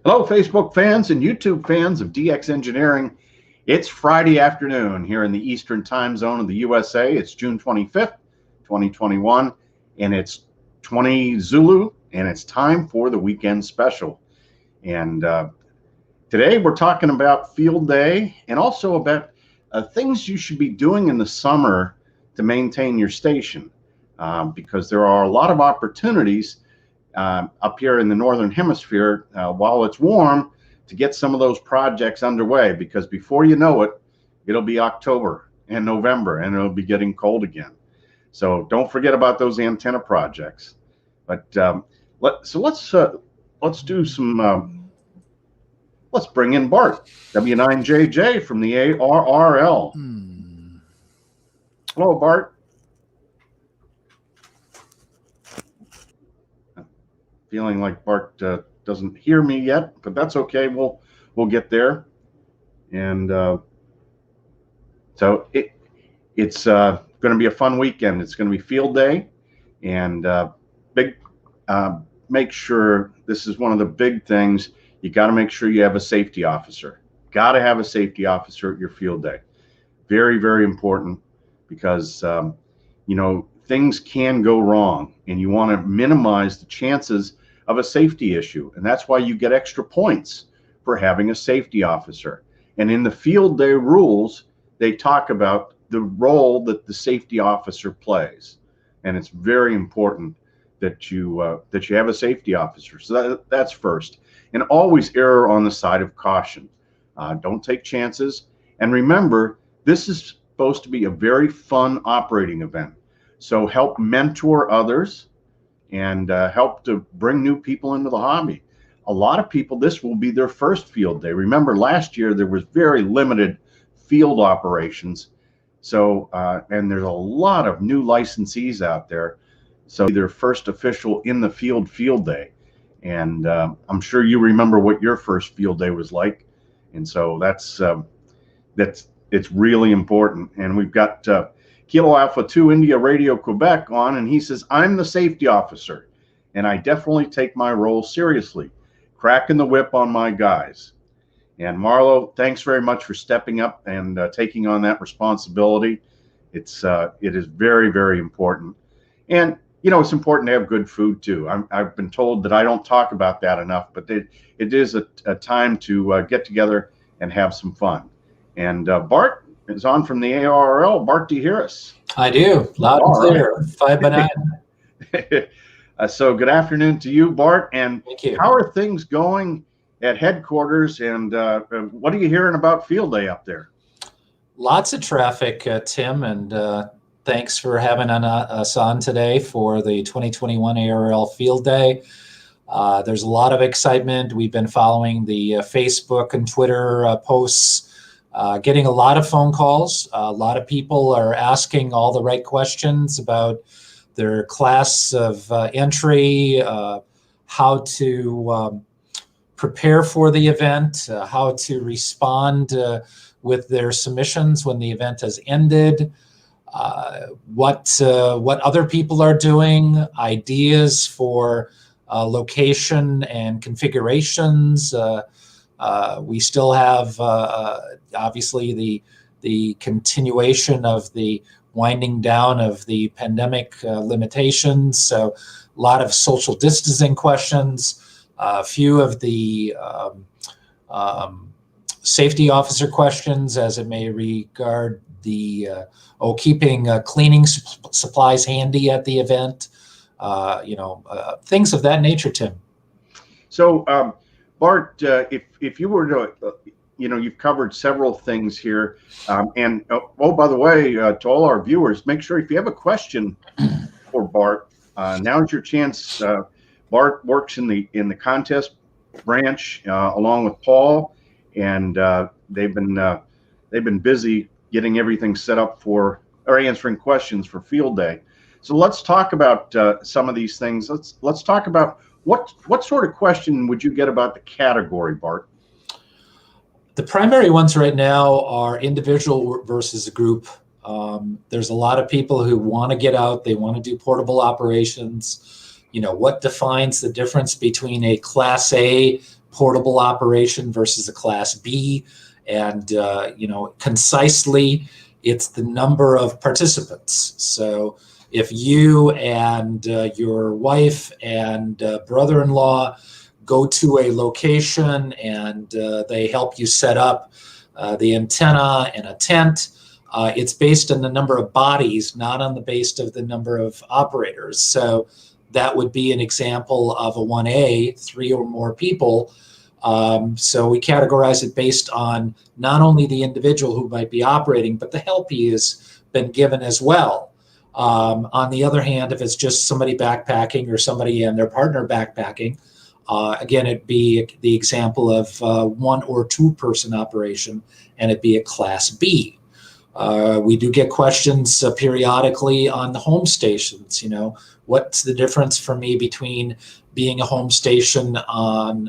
Hello, Facebook fans and YouTube fans of DX Engineering. It's Friday afternoon here in the Eastern Time Zone of the USA. It's June 25th, 2021, and it's 20 Zulu, and it's time for the weekend special. And today we're talking about field day and also about things you should be doing in the summer to maintain your station, because there are a lot of opportunities up here in the Northern Hemisphere while it's warm to get some of those projects underway, because before you know it, it'll be October and November and it'll be getting cold again. So don't forget about those antenna projects. But let's do some, let's bring in Bart, W9JJ from the ARRL. Hello, Bart. Feeling like Bart doesn't hear me yet, but that's okay. We'll get there. And so it's going to be a fun weekend. It's going to be field day, and make sure, this is one of the big things. You got to make sure you have a safety officer. Got to have a safety officer at your field day. Very, very important, because you know, things can go wrong, and you want to minimize the chances of a safety issue. And that's why you get extra points for having a safety officer. And in the field day rules, they talk about the role that the safety officer plays. And it's very important that you have a safety officer. So that's first. And always err on the side of caution. Don't take chances. And remember, this is supposed to be a very fun operating event. So help mentor others and help to bring new people into the hobby. A lot of people, this will be their first field day. Remember, last year there was very limited field operations. So, and there's a lot of new licensees out there. So their first official in the field day. And I'm sure you remember what your first field day was like. And so it's really important. And we've got Kilo Alpha 2 India Radio Quebec on, and he says, I'm the safety officer, and I definitely take my role seriously, cracking the whip on my guys. And Marlo, thanks very much for stepping up and taking on that responsibility. It is very, very important. And, you know, it's important to have good food too. I've been told that I don't talk about that enough, but it is a time to get together and have some fun. And Bart is on from the ARRL. Bart, do you hear us? I do, loud and clear, 5 by 9. So good afternoon to you, Bart. And thank you. How are things going at headquarters, and what are you hearing about field day up there? Lots of traffic, Tim, and thanks for having us on today for the 2021 ARRL Field Day. There's a lot of excitement. We've been following the Facebook and Twitter posts, getting a lot of phone calls. A lot of people are asking all the right questions about their class of entry, how to prepare for the event, how to respond with their submissions when the event has ended, what other people are doing, ideas for location and configurations. We still have obviously the continuation of the winding down of the pandemic limitations. So a lot of social distancing questions, a few of the safety officer questions as it may regard the keeping cleaning supplies handy at the event, things of that nature, Tim. So Bart, if you were to, you've covered several things here, and by the way, to all our viewers, make sure if you have a question for Bart, now's your chance. Bart works in the contest branch along with Paul, and they've been busy getting everything set up for, or answering questions for field day. So let's talk about some of these things. Let's talk about what sort of question would you get about the category, Bart? The primary ones right now are individual versus group. There's a lot of people who want to get out. They want to do portable operations. What defines the difference between a Class A portable operation versus a Class B. And, concisely, it's the number of participants. So if you and your wife and brother-in-law go to a location and they help you set up the antenna and a tent, it's based on the number of bodies, not on the base of the number of operators. So that would be an example of a 1A, 3 or more people. So we categorize it based on not only the individual who might be operating, but the help he has been given as well. On the other hand, if it's just somebody backpacking or somebody and their partner backpacking, again, it'd be the example of 1 or 2 person operation, and it'd be a Class B. We do get questions periodically on the home stations. What's the difference for me between being a home station on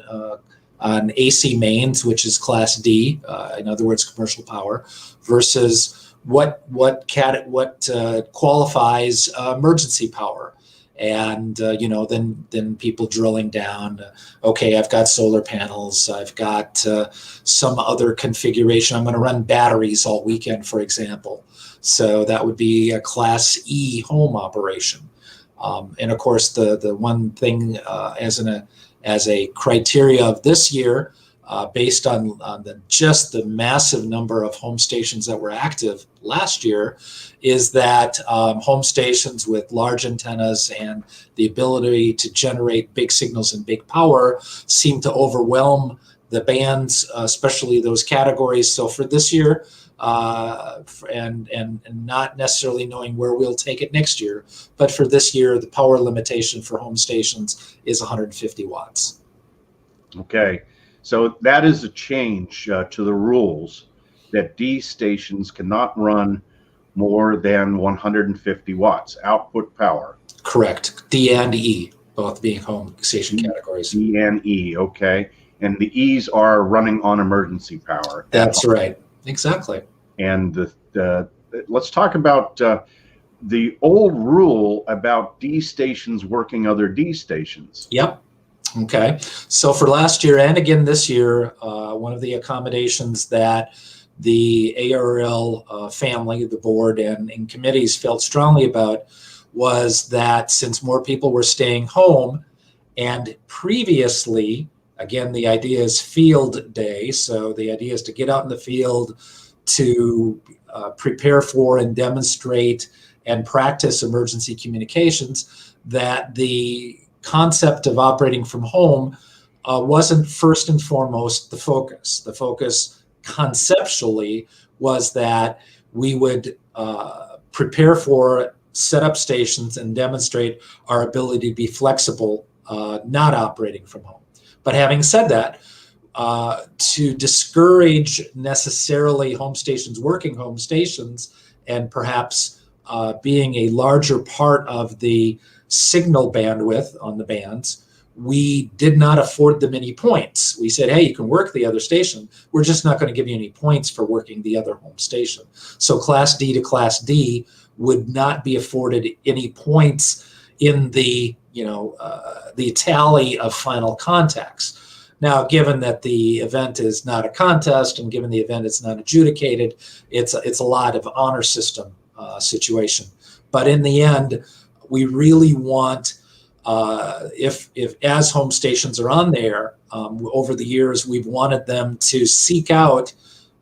AC mains, which is Class D, in other words, commercial power, versus what qualifies emergency power. And then people drilling down. Okay, I've got solar panels. I've got some other configuration. I'm going to run batteries all weekend, for example. So that would be a Class E home operation. And of course, the one thing as a criteria of this year, based on just the massive number of home stations that were active last year, is that home stations with large antennas and the ability to generate big signals and big power seem to overwhelm the bands, especially those categories. So for this year, and not necessarily knowing where we'll take it next year, but for this year, the power limitation for home stations is 150 watts. Okay. So that is a change to the rules that D stations cannot run more than 150 watts output power. Correct. D and E, both being home station categories. D and E, okay. And the E's are running on emergency power. That's right. Exactly. And let's talk about the old rule about D stations working other D stations. Yep. Okay, so for last year and again this year, one of the accommodations that the ARRL family, the board, and committees felt strongly about was that since more people were staying home, and previously, again, the idea is field day, so the idea is to get out in the field to prepare for and demonstrate and practice emergency communications, that the concept of operating from home wasn't first and foremost the focus. The focus conceptually was that we would prepare for, set up stations, and demonstrate our ability to be flexible, not operating from home. But having said that, to discourage necessarily home stations working home stations and perhaps being a larger part of the signal bandwidth on the bands, we did not afford them any points. We said, hey, you can work the other station. We're just not going to give you any points for working the other home station. So Class D to Class D would not be afforded any points in the tally of final contacts. Now, given that the event is not a contest and given the event is not adjudicated, it's a lot of honor system situation. But in the end, we really want, if as home stations are on there, over the years, we've wanted them to seek out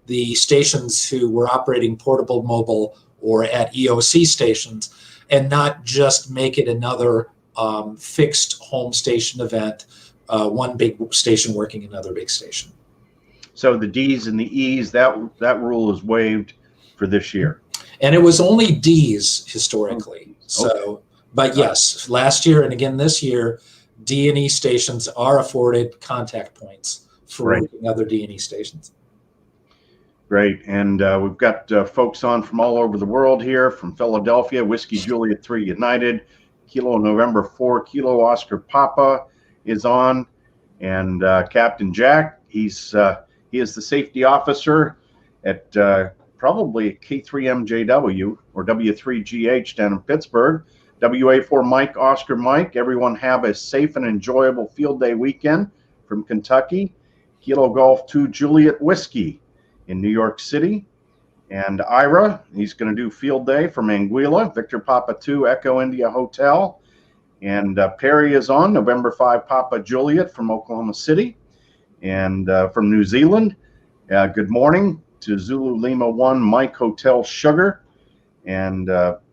the stations who were operating portable, mobile, or at EOC stations, and not just make it another fixed home station event, one big station working another big station. So the D's and the E's, that rule is waived for this year. And it was only D's historically. So, but yes, last year and again this year, D and E stations are afforded contact points for working other D and E stations. Great. And we've got folks on from all over the world here, from Philadelphia, Whiskey Juliet 3 United, Kilo November 4, Kilo Oscar Papa is on, and Captain Jack, he is the safety officer at probably K3MJW or W9JJ down in Pittsburgh. WA4 Mike, Oscar Mike, everyone have a safe and enjoyable field day weekend. from Kentucky, Kilo Golf 2 Juliet Whiskey in New York City. And Ira, he's going to do field day from Anguilla, Victor Papa 2 Echo India Hotel. And Perry is on November 5 Papa Juliet from Oklahoma City. And from New Zealand, good morning to Zulu Lima 1 Mike Hotel Sugar. And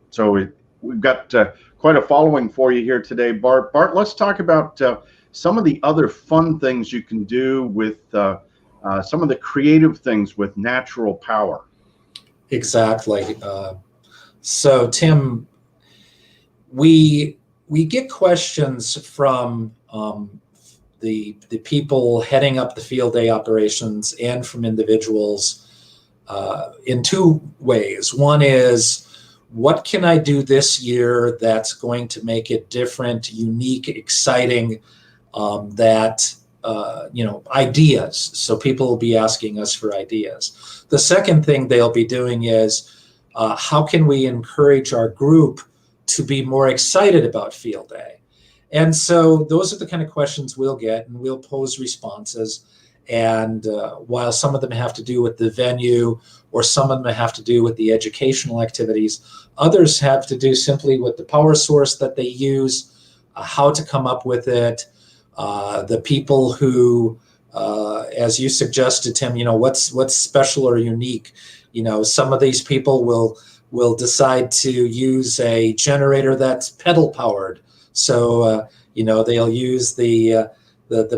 so we've got quite a following for you here today, Bart. Bart, let's talk about some of the other fun things you can do with some of the creative things with natural power. Exactly. So, Tim, we get questions from the people heading up the field day operations and from individuals in two ways. One is, what can I do this year that's going to make it different, unique, exciting, ideas. So people will be asking us for ideas. The second thing they'll be doing is, how can we encourage our group to be more excited about field day? And so those are the kind of questions we'll get, and we'll pose responses. And while some of them have to do with the venue, or some of them have to do with the educational activities, others have to do simply with the power source that they use, how to come up with it, the people who, as you suggested, Tim, what's special or unique. Some of these people will decide to use a generator that's pedal powered. So, they'll use the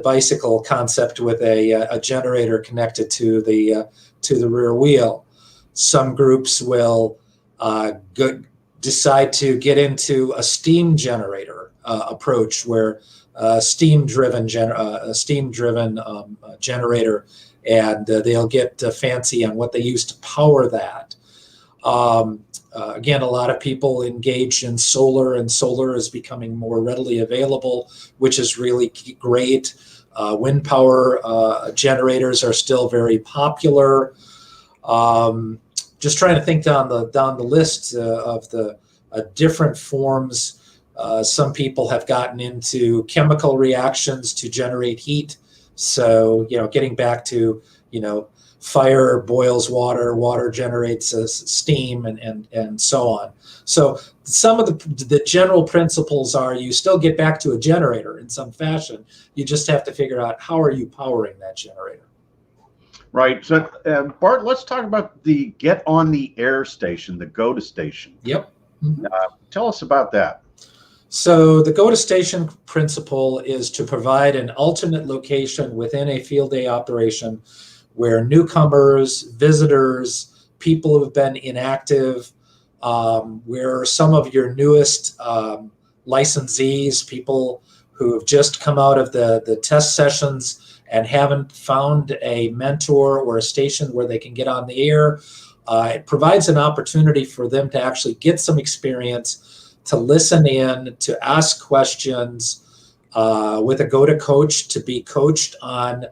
bicycle concept with a generator connected to the rear wheel. Some groups will decide to get into a steam generator approach, where steam-driven generator, and they'll get fancy on what they use to power that. Again, a lot of people engage in solar, and solar is becoming more readily available, which is really great. Wind power generators are still very popular. Just trying to think down the list of the different forms. Some people have gotten into chemical reactions to generate heat. So, getting back to, fire boils water, water generates steam, and so on. So some of the general principles are, you still get back to a generator in some fashion. You just have to figure out, how are you powering that generator? Right. So, Bart, let's talk about the Get on the Air station, the Go to station. Yep. Mm-hmm. Tell us about that. So the Go to station principle is to provide an alternate location within a field day operation where newcomers, visitors, people who have been inactive, where some of your newest licensees, people who have just come out of the test sessions and haven't found a mentor or a station where they can get on the air. It provides an opportunity for them to actually get some experience, to listen in, to ask questions, with a go-to coach, to be coached on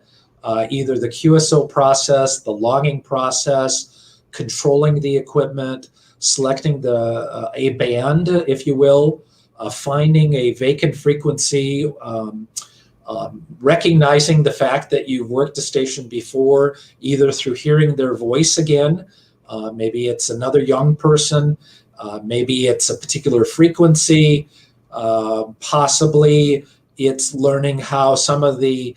either the QSO process, the logging process, controlling the equipment, selecting a band, if you will, finding a vacant frequency, recognizing the fact that you've worked the station before, either through hearing their voice again, maybe it's another young person, maybe it's a particular frequency, possibly it's learning how some of the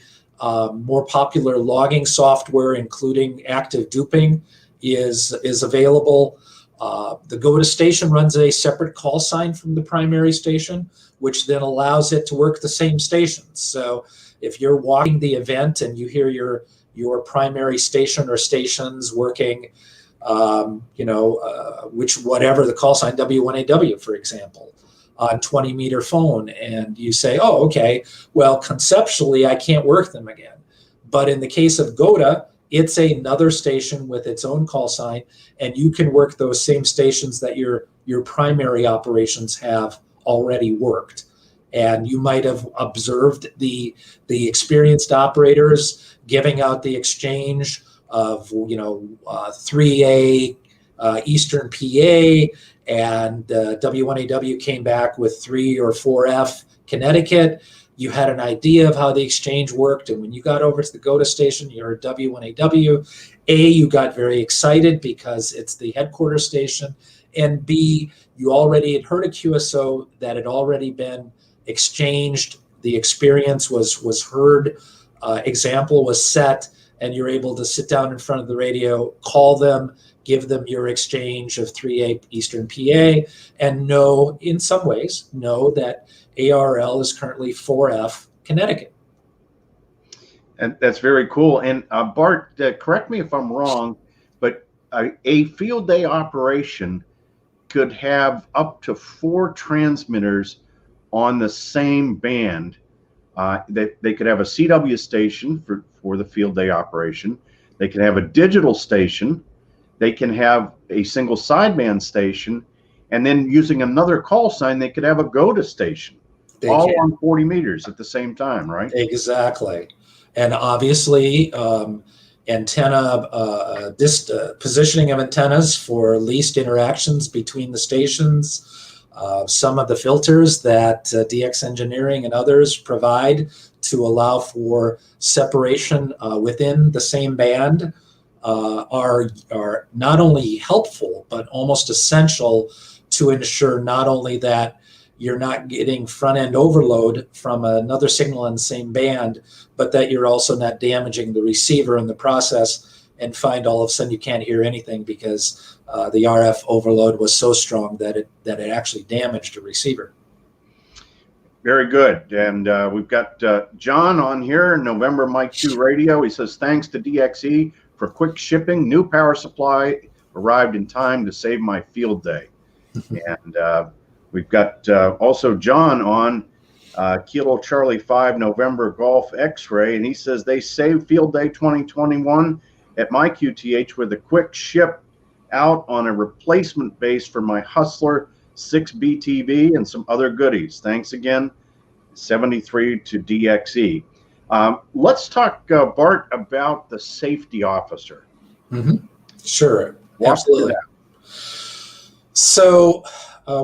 more popular logging software, including active duping, is available. The Go to station runs a separate call sign from the primary station, which then allows it to work the same stations. So if you're walking the event and you hear your primary station or stations working, whatever the call sign, W9JJ, for example, on 20-meter phone, and you say, oh, okay, well, conceptually, I can't work them again. But in the case of GOTA, it's another station with its own call sign, and you can work those same stations that your primary operations have already worked. And you might have observed the experienced operators giving out the exchange of 3A Eastern PA, and W9JJ came back with 3 or 4F Connecticut, you had an idea of how the exchange worked, and when you got over to the GOTA station, you heard W9AW. You got very excited because it's the headquarters station, and B, you already had heard a QSO that had already been exchanged. The experience was heard, example was set, and you're able to sit down in front of the radio, call them, give them your exchange of 3A Eastern PA, and in some ways, know that ARRL is currently 4F Connecticut. And that's very cool. And Bart, correct me if I'm wrong, but a field day operation could have up to 4 transmitters on the same band. They could have a CW station for the field day operation. They can have a digital station. They can have a single sideband station, and then using another call sign, they could have a GOTA station, all on 40 meters at the same time, right? Exactly. And obviously, antenna, positioning of antennas for least interactions between the stations, some of the filters that DX Engineering and others provide to allow for separation within the same band are not only helpful, but almost essential to ensure not only that you're not getting front-end overload from another signal in the same band, but that you're also not damaging the receiver in the process and find all of a sudden you can't hear anything because the RF overload was so strong that it actually damaged the receiver. Very good. And we've got John on here, November Mike 2 Radio. He says, thanks to DXE for quick shipping. New power supply arrived in time to save my field day. And we've got also John on Kilo Charlie 5 November Golf X-Ray, and he says they saved Field Day 2021 at my QTH with a quick ship out on a replacement base for my Hustler 6 BTV and some other goodies. Thanks again, 73 to DXE. Let's talk, Bart, about the safety officer. Mm-hmm. Sure, Walk absolutely. So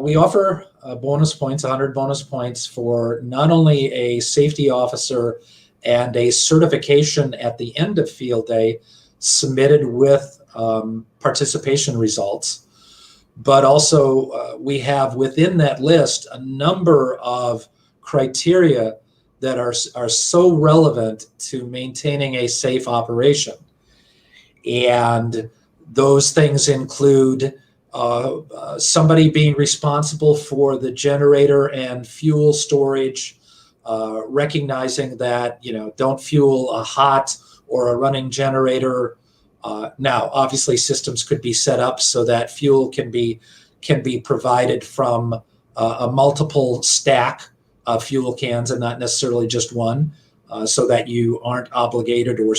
we offer bonus points, 100 bonus points for not only a safety officer and a certification at the end of field day submitted with participation results, but also we have within that list a number of criteria that are so relevant to maintaining a safe operation. And those things include somebody being responsible for the generator and fuel storage, recognizing that, don't fuel a hot or a running generator. Now, obviously, systems could be set up so that fuel can be provided from a multiple stack of fuel cans and not necessarily just one, so that you aren't obligated or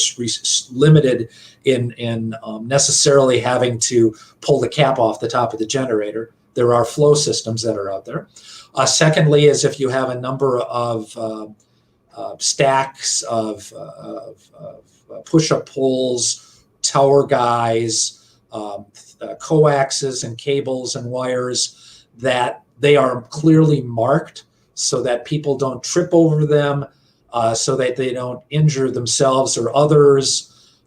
limited in necessarily having to pull the cap off the top of the generator. There are flow systems that are out there. Secondly, is if you have a number of stacks of push-up pulls, tower guys, coaxes and cables and wires, that they are clearly marked so that people don't trip over them, so that they don't injure themselves or others.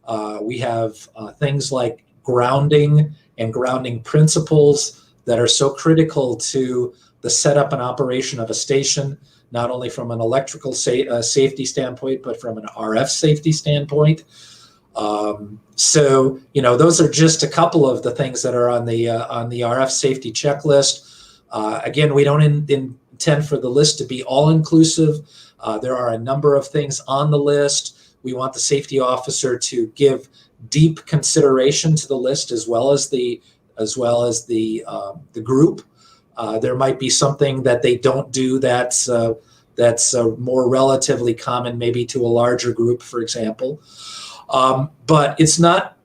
We have things like grounding and grounding principles that are so critical to the setup and operation of a station, not only from an electrical safety standpoint, but from an RF safety standpoint. So, those are just a couple of the things that are on the RF safety checklist. Again, we don't intend for the list to be all inclusive. There are a number of things on the list. We want the safety officer to give deep consideration to the list as well as the group. There might be something that they don't do that's more relatively common, maybe to a larger group, for example. But it's not.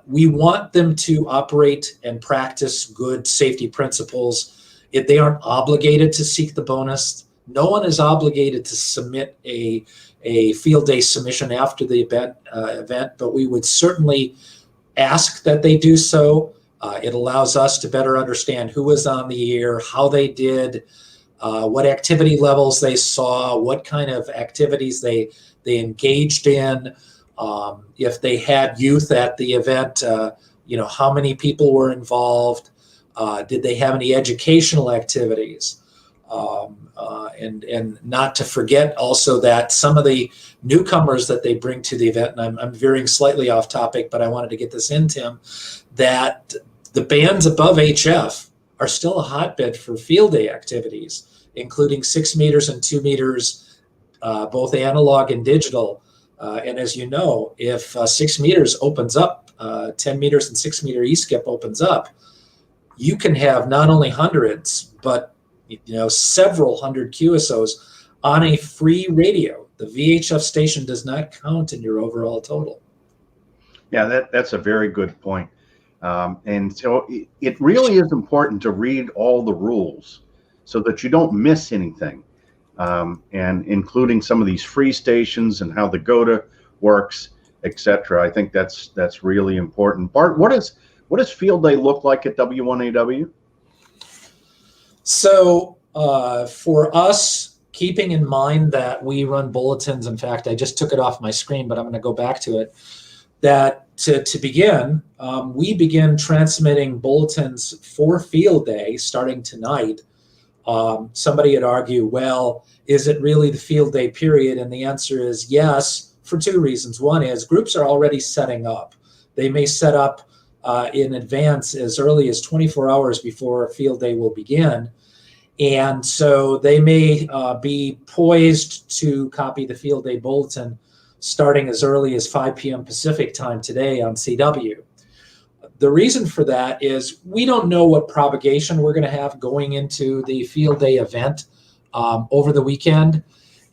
We want them to operate and practice good safety principles. They aren't obligated to seek the bonus. No one is obligated to submit a field day submission after the event, but we would certainly ask that they do so. It allows us to better understand who was on the air, how they did, what activity levels they saw, what kind of activities they engaged in, if they had youth at the event, how many people were involved, did they have any educational activities, and not to forget also that some of the newcomers that they bring to the event, and I'm veering slightly off topic, but I wanted to get this in, Tim, that the bands above HF are still a hotbed for field day activities, including 6 meters and 2 meters, both analog and digital. And as you know, if 6 meters opens up, 10 meters and 6 meter E-skip opens up, you can have not only hundreds, but several hundred QSOs on a free radio. The VHF station does not count in your overall total. Yeah, that's a very good point. And so it really is important to read all the rules so that you don't miss anything, and including some of these free stations and how the GOTA works, etc. I think that's really important. Bart, what does field day look like at W9JJ? So for us, keeping in mind that we run bulletins, in fact, I just took it off my screen, but I'm going to go back to it, that to begin, we begin transmitting bulletins for field day starting tonight. Somebody would argue, well, is it really the field day period? And the answer is yes, for two reasons. One is groups are already setting up. They may set up in advance as early as 24 hours before field day will begin. And so they may be poised to copy the field day bulletin starting as early as 5 p.m. Pacific time today on CW. The reason for that is we don't know what propagation we're going to have going into the field day event over the weekend.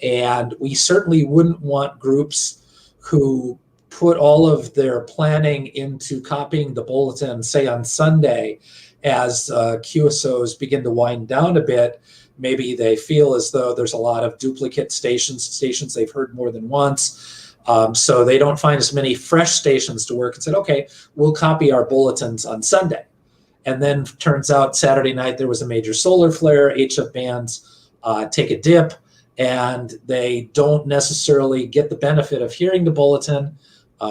And we certainly wouldn't want groups who put all of their planning into copying the bulletin, say on Sunday, as QSOs begin to wind down a bit. Maybe they feel as though there's a lot of duplicate stations they've heard more than once. So they don't find as many fresh stations to work and said, okay, we'll copy our bulletins on Sunday. And then turns out Saturday night there was a major solar flare, HF bands take a dip, and they don't necessarily get the benefit of hearing the bulletin.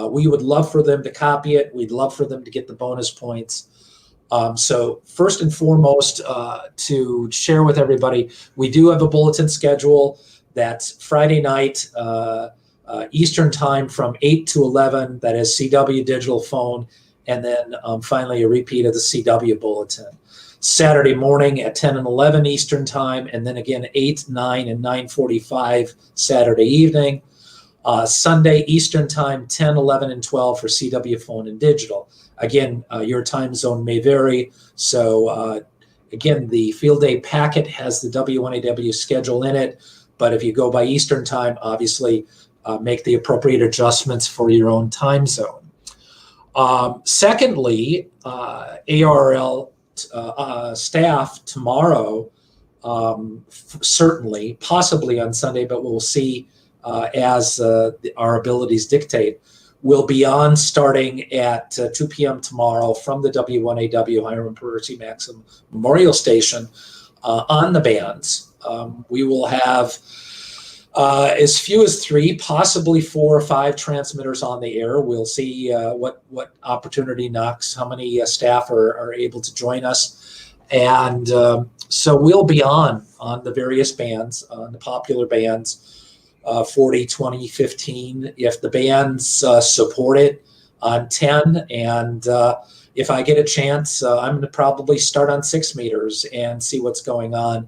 We would love for them to copy it. We'd love for them to get the bonus points. So first and foremost, to share with everybody, we do have a bulletin schedule that's Friday night, Eastern time from 8 to 11. That is CW digital phone, and then finally a repeat of the CW bulletin. Saturday morning at 10 and 11 Eastern time, and then again 8, 9, and 9:45 Saturday evening. Sunday Eastern time, 10, 11, and 12 for CW phone and digital. Again, your time zone may vary. So again, the field day packet has the W9JJ schedule in it, but if you go by Eastern time, obviously make the appropriate adjustments for your own time zone. Secondly, ARRL staff tomorrow, certainly, possibly on Sunday, but we'll see as our abilities dictate, will be on starting at 2 p.m. tomorrow from the W9JJ Hiram Percy Maxim Memorial Station on the bands. We will have as few as 3, possibly 4 or 5 transmitters on the air. We'll see what opportunity knocks, how many staff are able to join us. And so we'll be on the various bands, on the popular bands, 40, 20, 15, if the bands support it, on 10. And if I get a chance, I'm going to probably start on 6 meters and see what's going on.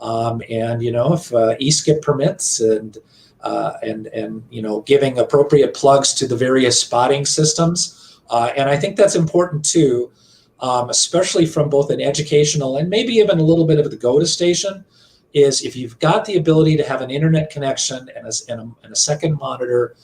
And if E-skip permits, and giving appropriate plugs to the various spotting systems. And I think that's important too, especially from both an educational and maybe even a little bit of the GOTA station, is if you've got the ability to have an internet connection and a second monitor,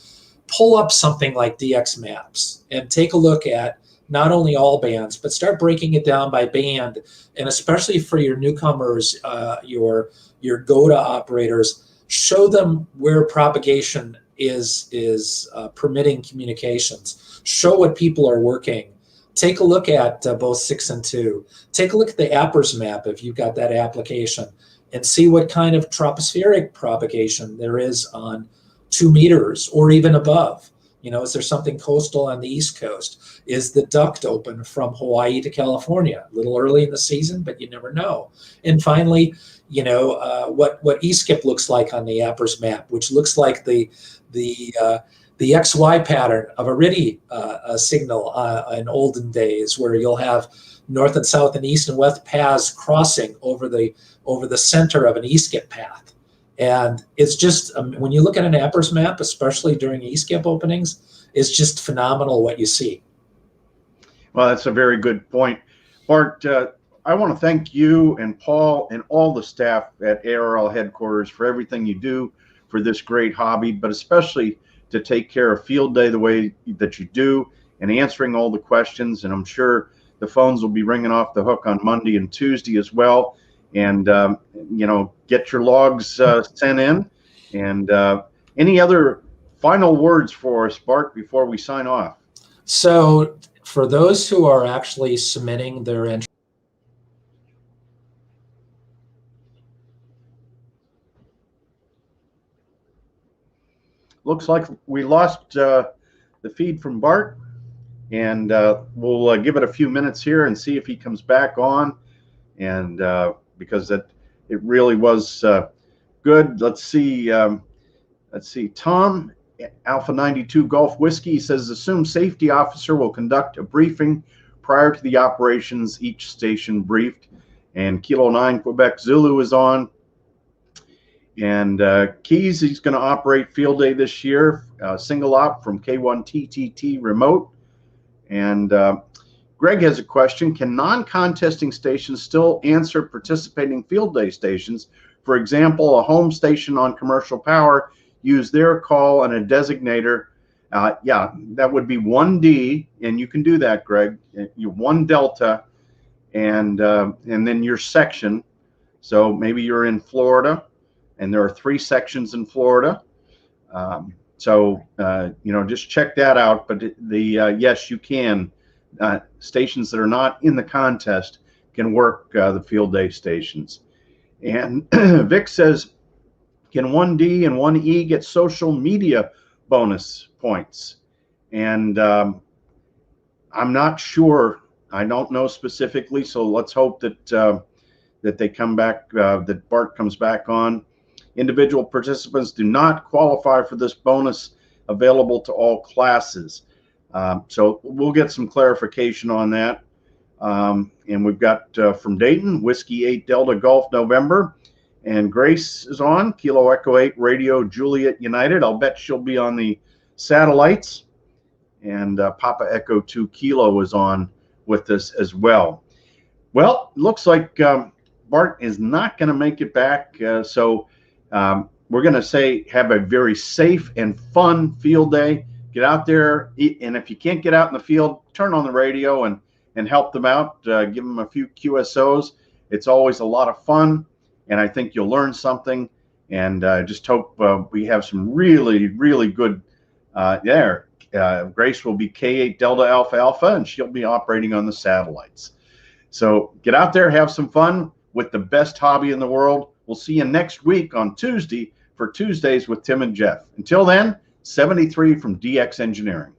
pull up something like DX Maps and take a look at not only all bands, but start breaking it down by band. And especially for your newcomers, your GOTA operators, show them where propagation is permitting communications. Show what people are working. Take a look at both 6 and 2. Take a look at the APPERS map if you've got that application, and see what kind of tropospheric propagation there is on 2 meters or even above. You know, is there something coastal on the East Coast? Is the duct open from Hawaii to California? A little early in the season, but you never know. And finally, you know, what ESCIP looks like on the APRS map, which looks like the XY pattern of a RIDI signal in olden days, where you'll have north and south and east and west paths crossing over the center of an ESCIP path. And it's just, when you look at an APRS map, especially during ESCIP openings, it's just phenomenal what you see. Well, that's a very good point. Bart, I want to thank you and Paul and all the staff at ARRL headquarters for everything you do for this great hobby, but especially to take care of Field Day the way that you do and answering all the questions. And I'm sure the phones will be ringing off the hook on Monday and Tuesday as well. And, you know, get your logs sent in. And any other final words for us, Bart, before we sign off? So for those who are actually submitting their entry, looks like we lost the feed from Bart, and we'll give it a few minutes here and see if he comes back on. And because it really was good. Let's see. Tom, Alpha 92 Golf Whiskey, says assume safety officer will conduct a briefing prior to the operations, each station briefed. And Kilo 9 Quebec Zulu is on. And Keys, he's going to operate Field Day this year, single op from K1TTT remote. And Greg has a question. Can non-contesting stations still answer participating Field Day stations? For example, a home station on commercial power, use their call and a designator. Yeah, that would be 1D, and you can do that, Greg. You 1 Delta, and then your section. So maybe you're in Florida, and there are 3 sections in Florida. So you know, just check that out. But yes, you can. Stations that are not in the contest can work the Field Day stations. And Vic says, can 1D and 1E get social media bonus points? And I'm not sure. I don't know specifically. So let's hope that that they come back, that Bart comes back on. Individual participants do not qualify for this bonus, available to all classes. So we'll get some clarification on that. And we've got from Dayton, Whiskey 8 Delta Golf November. And Grace is on, Kilo Echo 8 Radio Juliet United. I'll bet she'll be on the satellites. And Papa Echo 2 Kilo is on with us as well. Well, looks like Bart is not going to make it back. So we're going to say have a very safe and fun Field Day. Get out there, and if you can't get out in the field, turn on the radio and help them out. Give them a few QSOs. It's always a lot of fun, and I think you'll learn something. And just hope we have some really, really good there. Grace will be K8 Delta Alpha Alpha, and she'll be operating on the satellites. So get out there, have some fun with the best hobby in the world. We'll see you next week on Tuesday for Tuesdays with Tim and Jeff. Until then, 73 from DX Engineering.